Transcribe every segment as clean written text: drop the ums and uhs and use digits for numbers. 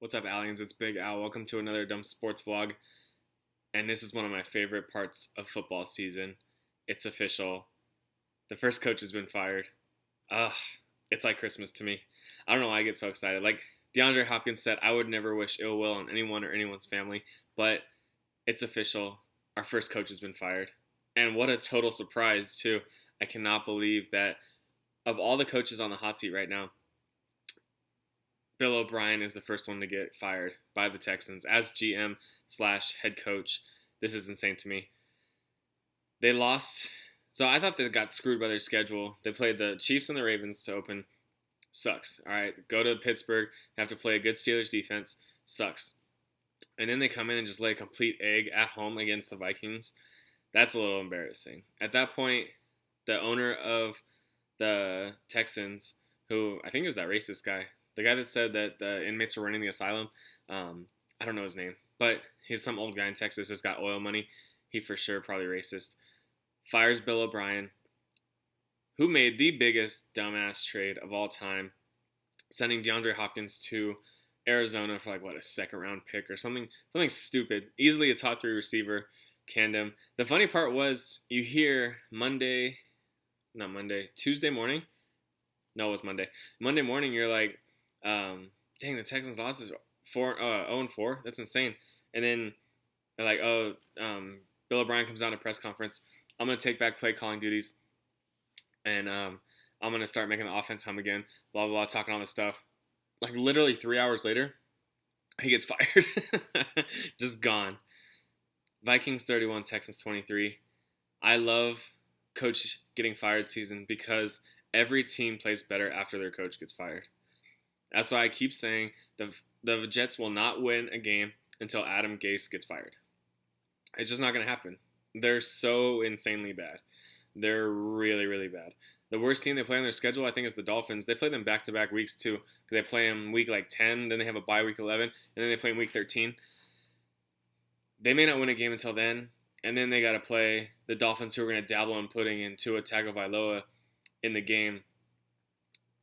What's up, aliens? It's Big Al. Welcome to another dumb sports vlog. And this is one of my favorite parts of football season. It's official. The first coach has been fired. Ugh, it's like Christmas to me. I don't know why I get so excited. Like DeAndre Hopkins said, I would never wish ill will on anyone or anyone's family, but it's official. Our first coach has been fired. And what a total surprise, too. I cannot believe that of all the coaches on the hot seat right now, Bill O'Brien is the first one to get fired by the Texans as GM slash head coach. This is insane to me. They lost. So I thought they got screwed by their schedule. They played the Chiefs and the Ravens to open. Sucks. All right. Go to Pittsburgh. Have to play a good Steelers defense. Sucks. And then they come in and just lay a complete egg at home against the Vikings. That's a little embarrassing. At that point, the owner of the Texans, who I think it was that racist guy, the guy that said that the inmates were running the asylum, I don't know his name, but he's some old guy in Texas that's got oil money. He for sure probably racist. Fires Bill O'Brien, who made the biggest dumbass trade of all time, sending DeAndre Hopkins to Arizona for a second round pick or something stupid. Easily a top 3 receiver, canned him. The funny part was you hear Tuesday morning. No, it was Monday. Monday morning, you're like, dang, the Texans lost 0-4. That's insane. And then they're like, Bill O'Brien comes out in a press conference. I'm going to take back play calling duties. And I'm going to start making the offense hum again. Blah, blah, blah, talking all this stuff. Like literally 3 hours later, he gets fired. Just gone. Vikings 31, Texans 23. I love coach getting fired season because every team plays better after their coach gets fired. That's why I keep saying the Jets will not win a game until Adam Gase gets fired. It's just not going to happen. They're so insanely bad. They're really, really bad. The worst team they play on their schedule, I think, is the Dolphins. They play them back-to-back weeks, too. They play them week 10, then they have a bye week 11, and then they play them week 13. They may not win a game until then, and then they got to play the Dolphins, who are going to dabble in putting in Tua Tagovailoa in the game.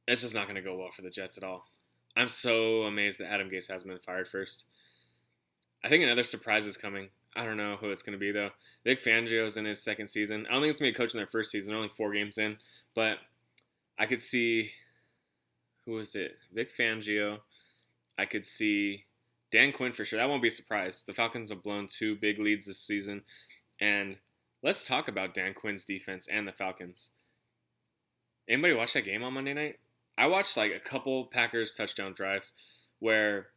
It's just not going to go well for the Jets at all. I'm so amazed that Adam Gase hasn't been fired first. I think another surprise is coming. I don't know who it's going to be, though. Vic Fangio's in his second season. I don't think it's going to be a coach in their first season. They're only 4 games in. But I could see, who is it? Vic Fangio. I could see Dan Quinn for sure. That won't be a surprise. The Falcons have blown 2 big leads this season. And let's talk about Dan Quinn's defense and the Falcons. Anybody watch that game on Monday night? I watched a couple Packers touchdown drives where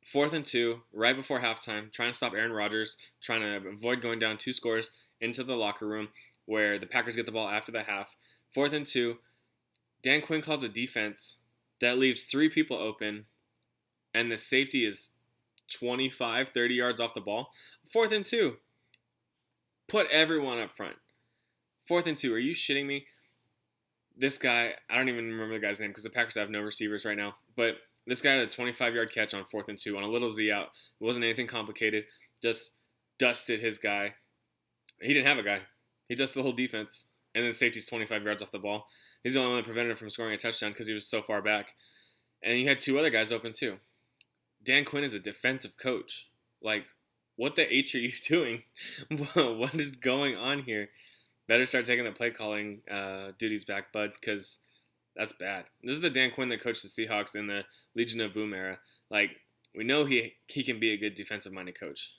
4th and 2, right before halftime, trying to stop Aaron Rodgers, trying to avoid going down 2 scores into the locker room where the Packers get the ball after the half. 4th and 2, Dan Quinn calls a defense that leaves 3 people open, and the safety is 25, 30 yards off the ball. 4th and 2, put everyone up front. 4th and 2, are you shitting me? This guy, I don't even remember the guy's name because the Packers have no receivers right now, but this guy had a 25-yard catch on 4th and 2 on a little Z out. It wasn't anything complicated. Just dusted his guy. He didn't have a guy. He dusted the whole defense. And then safety's 25 yards off the ball. He's the only one that prevented him from scoring a touchdown because he was so far back. And you had 2 other guys open too. Dan Quinn is a defensive coach. What the H are you doing? What is going on here? Better start taking the play calling duties back, bud, because that's bad. This is the Dan Quinn that coached the Seahawks in the Legion of Boom era. We know he can be a good defensive-minded coach.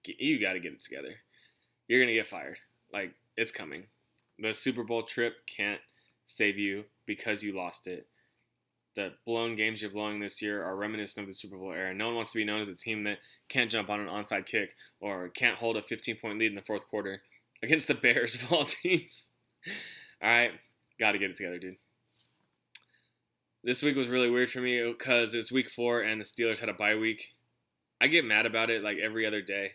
You got to get it together. You're going to get fired. It's coming. The Super Bowl trip can't save you because you lost it. The blown games you're blowing this year are reminiscent of the Super Bowl era. No one wants to be known as a team that can't jump on an onside kick or can't hold a 15-point lead in the 4th quarter against the Bears of all teams. All right. Got to get it together, dude. This week was really weird for me because it's week 4 and the Steelers had a bye week. I get mad about it every other day.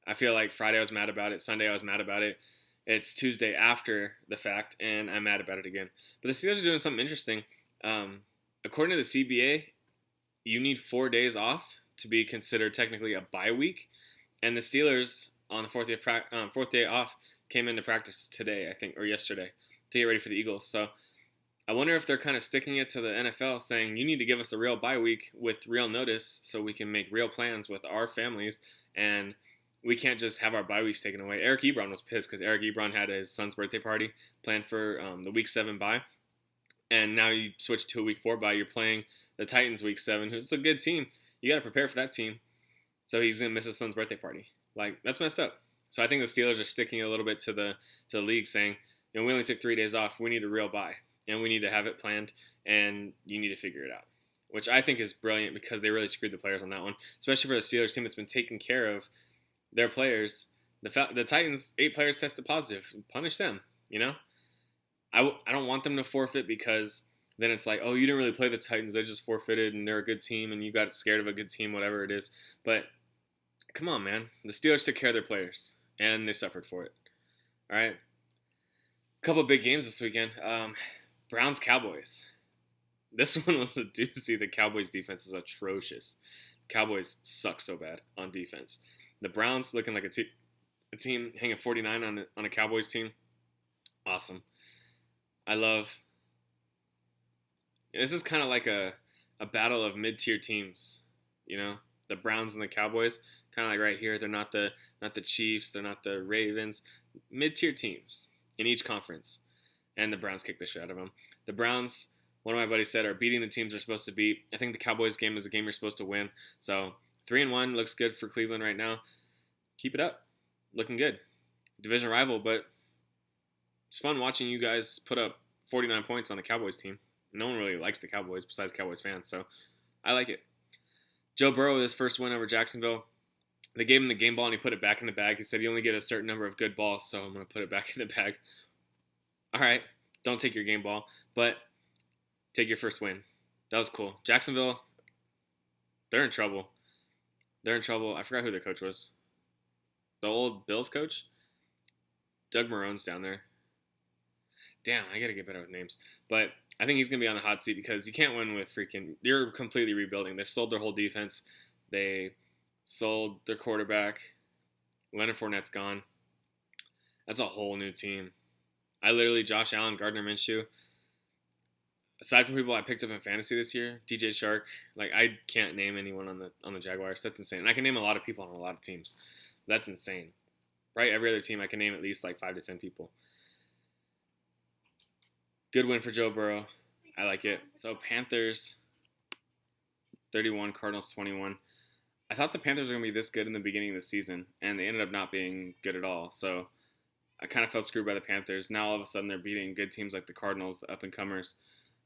I feel like Friday I was mad about it. Sunday I was mad about it. It's Tuesday after the fact, and I'm mad about it again. But the Steelers are doing something interesting. According to the CBA, you need 4 days off to be considered technically a bye week. And the Steelers, on the 4th day off, came into practice today, I think, or yesterday, to get ready for the Eagles. So I wonder if they're kind of sticking it to the NFL, saying you need to give us a real bye week with real notice so we can make real plans with our families, and we can't just have our bye weeks taken away. Eric Ebron was pissed because Eric Ebron had his son's birthday party planned for the Week 7 bye, and now you switch to a Week 4 bye. You're playing the Titans Week 7, who's a good team. You got to prepare for that team. So he's going to miss his son's birthday party. Like, that's messed up. So I think the Steelers are sticking a little bit to the league, saying, we only took 3 days off. We need a real bye, and we need to have it planned, and you need to figure it out, which I think is brilliant because they really screwed the players on that one, especially for the Steelers team that's been taking care of their players. The Titans, 8 players tested positive. Punish them, I don't want them to forfeit because then it's like, oh, you didn't really play the Titans. They just forfeited, and they're a good team, and you got scared of a good team, whatever it is. But come on, man. The Steelers took care of their players, and they suffered for it. All right? A couple of big games this weekend. Browns-Cowboys. This one was a doozy. The Cowboys' defense is atrocious. The Cowboys suck so bad on defense. The Browns looking like a team hanging 49 on a Cowboys team. Awesome. I love. This is kind of like a battle of mid-tier teams. The Browns and the Cowboys, kind of like right here. They're not the Chiefs. They're not the Ravens. Mid-tier teams in each conference, and the Browns kick the shit out of them. The Browns, one of my buddies said, are beating the teams they're supposed to beat. I think the Cowboys game is a game you're supposed to win. So 3-1 looks good for Cleveland right now. Keep it up. Looking good. Division rival, but it's fun watching you guys put up 49 points on the Cowboys team. No one really likes the Cowboys besides Cowboys fans, so I like it. Joe Burrow with his first win over Jacksonville. They gave him the game ball and he put it back in the bag. He said you only get a certain number of good balls, so I'm going to put it back in the bag. All right, don't take your game ball, but take your first win. That was cool. Jacksonville, they're in trouble. I forgot who the coach was. The old Bills coach? Doug Marone's down there. Damn, I got to get better with names. But I think he's going to be on the hot seat because you can't win with you're completely rebuilding. They sold their whole defense. They sold their quarterback. Leonard Fournette's gone. That's a whole new team. Josh Allen, Gardner Minshew. Aside from people I picked up in fantasy this year, DJ Shark, I can't name anyone on the Jaguars. That's insane. And I can name a lot of people on a lot of teams. That's insane. Right? Every other team I can name at least 5 to 10 people. Good win for Joe Burrow. I like it. So Panthers 31, Cardinals 21. I thought the Panthers were going to be this good in the beginning of the season, and they ended up not being good at all. So I kind of felt screwed by the Panthers. Now all of a sudden they're beating good teams like the Cardinals, the up-and-comers.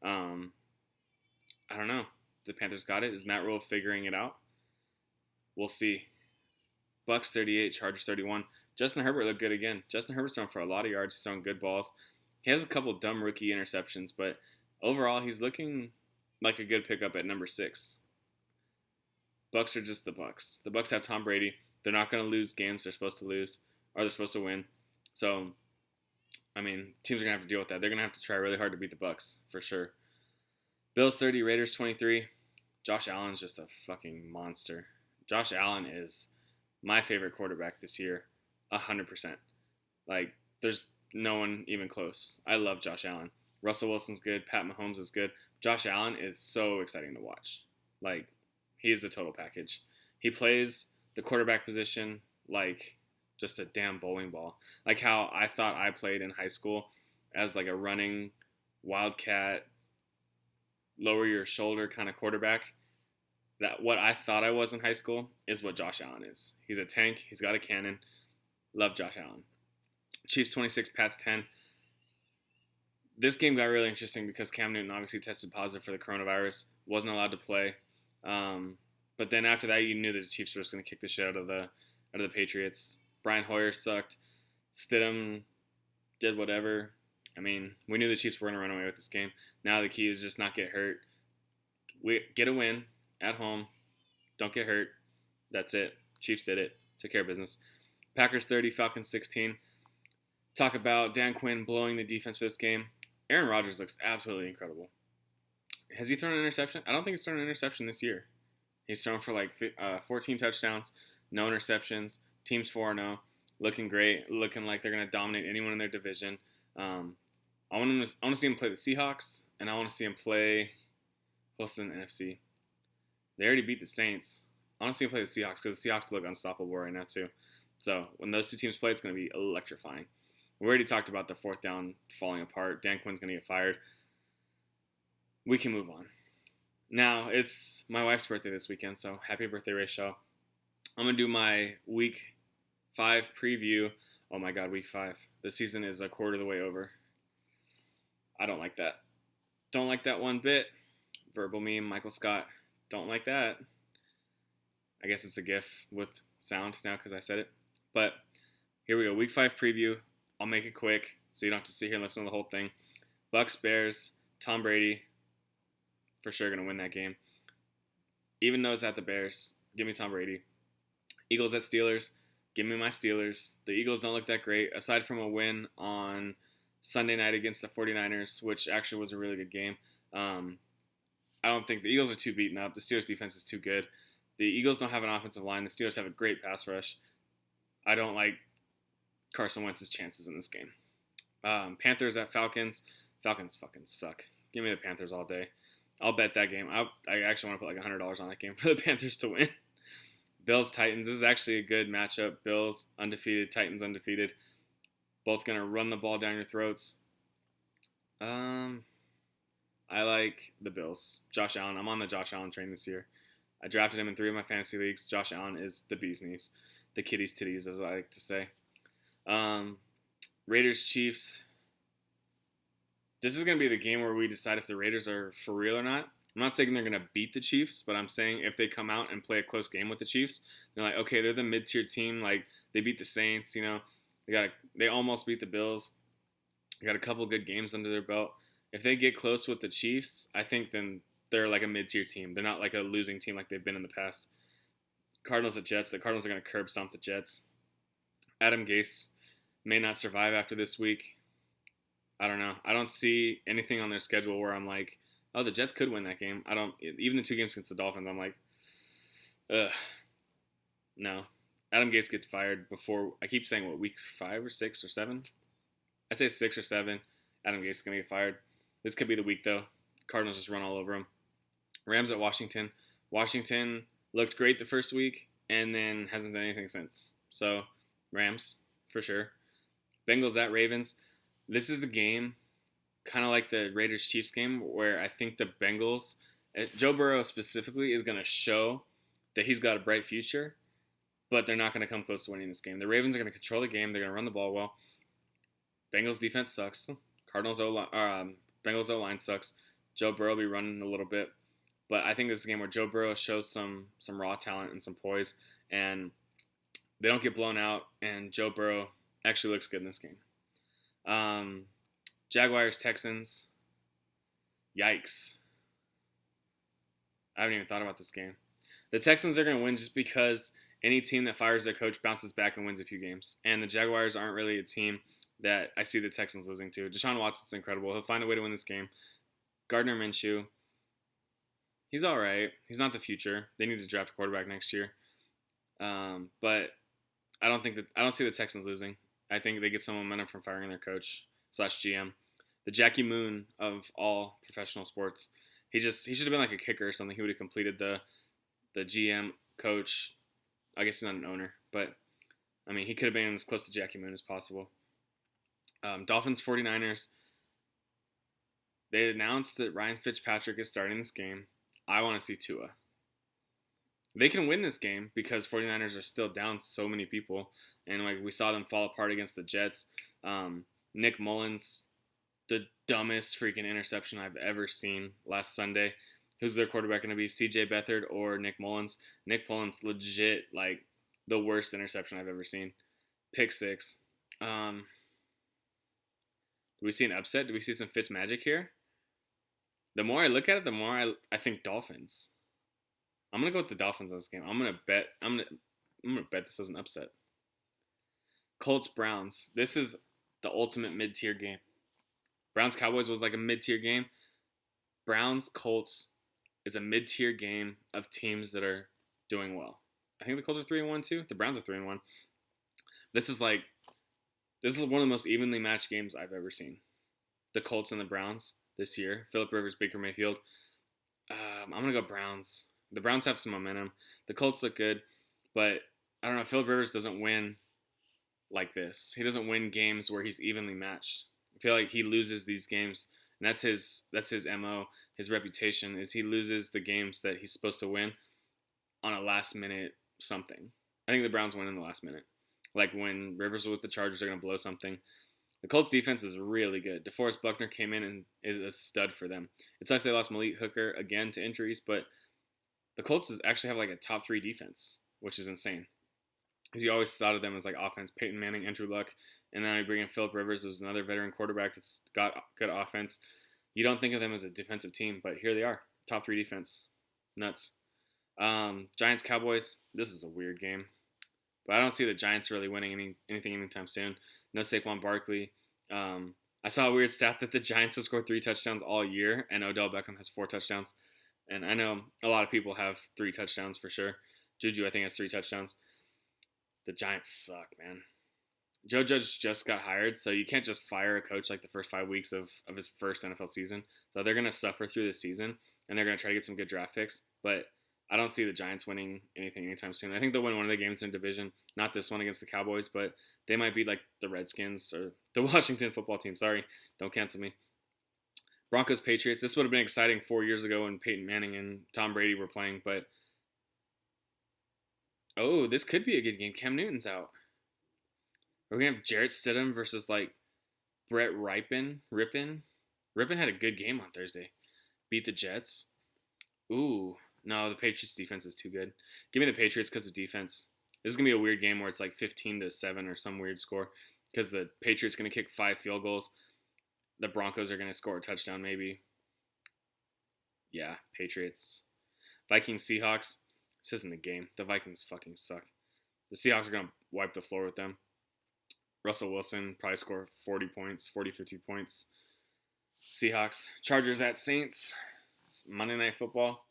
I don't know. The Panthers got it. Is Matt Rule figuring it out? We'll see. Bucks 38, Chargers 31. Justin Herbert looked good again. Justin Herbert's throwing for a lot of yards. He's throwing good balls. He has a couple dumb rookie interceptions, but overall he's looking like a good pickup at number 6. Bucks are just the Bucks. The Bucks have Tom Brady. They're not going to lose games they're supposed to lose, or they're supposed to win. So, teams are going to have to deal with that. They're going to have to try really hard to beat the Bucks, for sure. Bills 30, Raiders 23. Josh Allen's just a fucking monster. Josh Allen is my favorite quarterback this year, 100%. There's no one even close. I love Josh Allen. Russell Wilson's good. Pat Mahomes is good. Josh Allen is so exciting to watch. He is the total package. He plays the quarterback position like just a damn bowling ball. Like how I thought I played in high school as a running wildcat, lower your shoulder kind of quarterback. That what I thought I was in high school is what Josh Allen is. He's a tank. He's got a cannon. Love Josh Allen. Chiefs 26, Pats 10. This game got really interesting because Cam Newton obviously tested positive for the coronavirus. Wasn't allowed to play. But then after that, you knew that the Chiefs were just going to kick the shit out of the Patriots. Brian Hoyer sucked. Stidham did whatever. We knew the Chiefs were going to run away with this game. Now the key is just not get hurt. We get a win at home. Don't get hurt. That's it. Chiefs did it. Took care of business. Packers 30, Falcons 16. Talk about Dan Quinn blowing the defense for this game. Aaron Rodgers looks absolutely incredible. Has he thrown an interception? I don't think he's thrown an interception this year. He's thrown for 14 touchdowns, no interceptions. Team's 4-0, looking great, looking like they're going to dominate anyone in their division. I want to see him play the Seahawks and I want to see them play hosting the NFC. They already beat the Saints. I want to see them play the Seahawks because the Seahawks look unstoppable right now too. So when those two teams play, it's going to be electrifying. We already talked about the fourth down falling apart. Dan Quinn's going to get fired. We can move on. Now, it's my wife's birthday this weekend, so happy birthday, Rachel. I'm going to do my Week 5 preview. Oh my God, Week 5. The season is a quarter of the way over. I don't like that. Don't like that one bit. Verbal meme, Michael Scott. Don't like that. I guess it's a GIF with sound now because I said it. But here we go. Week 5 preview. I'll make it quick so you don't have to sit here and listen to the whole thing. Bucks, Bears, Tom Brady. For sure going to win that game. Even though it's at the Bears, give me Tom Brady. Eagles at Steelers. Give me my Steelers. The Eagles don't look that great. Aside from a win on Sunday night against the 49ers, which actually was a really good game. I don't think the Eagles are too beaten up. The Steelers defense is too good. The Eagles don't have an offensive line. The Steelers have a great pass rush. I don't like Carson Wentz's chances in this game. Panthers at Falcons. Falcons fucking suck. Give me the Panthers all day. I'll bet that game. I actually want to put like $100 on that game for the Panthers to win. Bills, Titans. This is actually a good matchup. Bills, undefeated. Titans, undefeated. Both going to run the ball down your throats. I like the Bills. Josh Allen. I'm on the Josh Allen train this year. I drafted him in 3 of my fantasy leagues. Josh Allen is the bee's knees. The kitty's titties, as I like to say. Raiders, Chiefs. This is going to be the game where we decide if the Raiders are for real or not. I'm not saying they're going to beat the Chiefs, but I'm saying if they come out and play a close game with the Chiefs, they're like, okay, they're the mid-tier team. Like, they beat the Saints, you know. They almost beat the Bills. They got a couple good games under their belt. If they get close with the Chiefs, I think then they're like a mid-tier team. They're not like a losing team like they've been in the past. Cardinals at Jets. The Cardinals are going to curb stomp the Jets. Adam Gase may not survive after this week. I don't know. I don't see anything on their schedule where I'm like, oh, the Jets could win that game. Even the 2 games against the Dolphins, I'm like, ugh. No. Adam Gase gets fired before, I keep saying, week 5 or 6 or 7? I say 6 or 7. Adam Gase is going to get fired. This could be the week, though. Cardinals just run all over him. Rams at Washington. Washington looked great the first week and then hasn't done anything since. So, Rams, for sure. Bengals at Ravens. This is the game, kind of like the Raiders-Chiefs game, where I think the Bengals, Joe Burrow specifically, is going to show that he's got a bright future, but they're not going to come close to winning this game. The Ravens are going to control the game. They're going to run the ball well. Bengals defense sucks. Bengals O-line sucks. Joe Burrow will be running a little bit. But I think this is a game where Joe Burrow shows some raw talent and some poise, and they don't get blown out, and Joe Burrow actually looks good in this game. Jaguars, Texans. Yikes. I haven't even thought about this game. The Texans are going to win just because any team that fires their coach bounces back and wins a few games. And the Jaguars aren't really a team that I see the Texans losing to. Deshaun Watson's incredible. He'll find a way to win this game. Gardner Minshew. He's all right. He's not the future. They need to draft a quarterback next year. But I don't see the Texans losing. I think they get some momentum from firing their coach / GM. The Jackie Moon of all professional sports. He should have been like a kicker or something. He would have completed the GM coach. I guess he's not an owner, but I mean, he could have been as close to Jackie Moon as possible. Dolphins 49ers. They announced that Ryan Fitzpatrick is starting this game. I want to see Tua. They can win this game because 49ers are still down so many people. And like we saw them fall apart against the Jets. Nick Mullins, the dumbest freaking interception I've ever seen last Sunday. Who's their quarterback going to be? CJ Beathard or Nick Mullins? Nick Mullins, legit, like the worst interception I've ever seen. Pick 6. Do we see an upset? Do we see some Fitz magic here? The more I look at it, the more I think Dolphins. I'm gonna go with the Dolphins on this game. I'm gonna bet this is an upset. Colts Browns. This is the ultimate mid-tier game. Browns Cowboys was like a mid-tier game. Browns Colts is a mid-tier game of teams that are doing well. I think the Colts are 3-1 too. The Browns are 3-1. This is one of the most evenly matched games I've ever seen. The Colts and the Browns. this year. Phillip Rivers, Baker Mayfield. I'm gonna go Browns. The Browns have some momentum. The Colts look good, but I don't know. Phillip Rivers doesn't win like this. He doesn't win games where he's evenly matched. I feel like he loses these games, and that's his mo. His reputation is he loses the games that he's supposed to win on a last minute something. I think the Browns win in the last minute. Like when Rivers was with the Chargers, they're gonna blow something. The Colts defense is really good. DeForest Buckner came in and is a stud for them. It sucks they lost Malik Hooker again to injuries, but the Colts actually have like a top 3 defense, which is insane. Because you always thought of them as like offense. Peyton Manning, Andrew Luck, and then I bring in Phillip Rivers, who's another veteran quarterback that's got good offense. You don't think of them as a defensive team, but here they are, top 3 defense. Nuts. Giants Cowboys. This is a weird game, but I don't see the Giants really winning anything anytime soon. No Saquon Barkley. I saw a weird stat that the Giants have scored 3 touchdowns all year, and Odell Beckham has 4 touchdowns. And I know a lot of people have 3 touchdowns for sure. Juju, I think, has 3 touchdowns. The Giants suck, man. Joe Judge just got hired, so you can't just fire a coach like the first 5 weeks of his first NFL season. So they're going to suffer through the season, and they're going to try to get some good draft picks. But I don't see the Giants winning anything anytime soon. I think they'll win one of the games in the division. Not this one against the Cowboys, but they might be like the Redskins or the Washington football team. Sorry, don't cancel me. Broncos Patriots. This would have been exciting 4 years ago when Peyton Manning and Tom Brady were playing, but oh, this could be a good game. Cam Newton's out. Are we gonna have Jarrett Stidham versus like Brett Rippin? Rippin had a good game on Thursday. Beat the Jets. Ooh, no, the Patriots defense is too good. Give me the Patriots because of defense. This is gonna be a weird game where it's like 15-7 or some weird score because the Patriots gonna kick 5 field goals. The Broncos are gonna score a touchdown maybe. Yeah, Patriots. Vikings Seahawks. This isn't a game. The Vikings fucking suck. The Seahawks are gonna wipe the floor with them. Russell Wilson probably score 40 points, 40, 50 points. Seahawks. Chargers at Saints. It's Monday Night Football.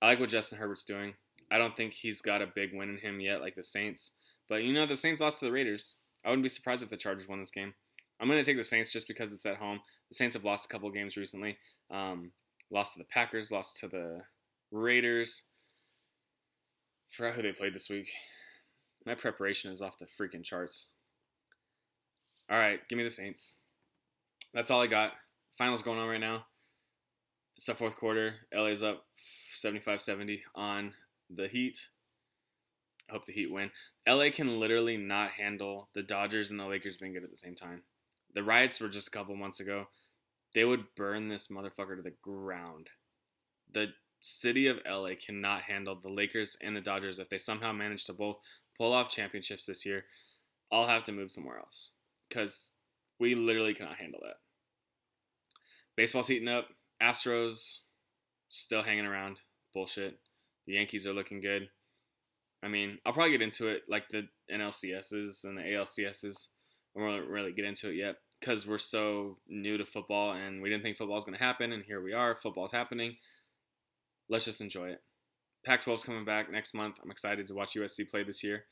I like what Justin Herbert's doing. I don't think he's got a big win in him yet like the Saints. But, you know, the Saints lost to the Raiders. I wouldn't be surprised if the Chargers won this game. I'm going to take the Saints just because it's at home. The Saints have lost a couple games recently. Lost to the Packers, lost to the Raiders. Forgot who they played this week. My preparation is off the freaking charts. All right, give me the Saints. That's all I got. Finals going on right now. It's the fourth quarter. LA's up 75-70 on the Heat. I hope the Heat win. LA can literally not handle the Dodgers and the Lakers being good at the same time. The riots were just a couple months ago. They would burn this motherfucker to the ground. The city of LA cannot handle the Lakers and the Dodgers. If they somehow manage to both pull off championships this year, I'll have to move somewhere else because we literally cannot handle that. Baseball's heating up. Astros still hanging around. Bullshit. The Yankees are looking good. I mean, I'll probably get into it like the NLCSs and the ALCSs. I won't really get into it yet because we're so new to football and we didn't think football was going to happen, and here we are. Football's happening. Let's just enjoy it. Pac-12's coming back next month. I'm excited to watch USC play this year.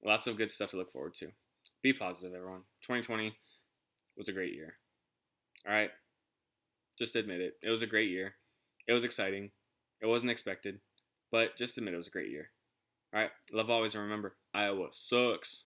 Lots of good stuff to look forward to. Be positive, everyone. 2020 was a great year. All right? Just admit it. It was a great year. It was exciting. It wasn't expected. But just admit it was a great year. All right? Love always, and remember, Iowa sucks.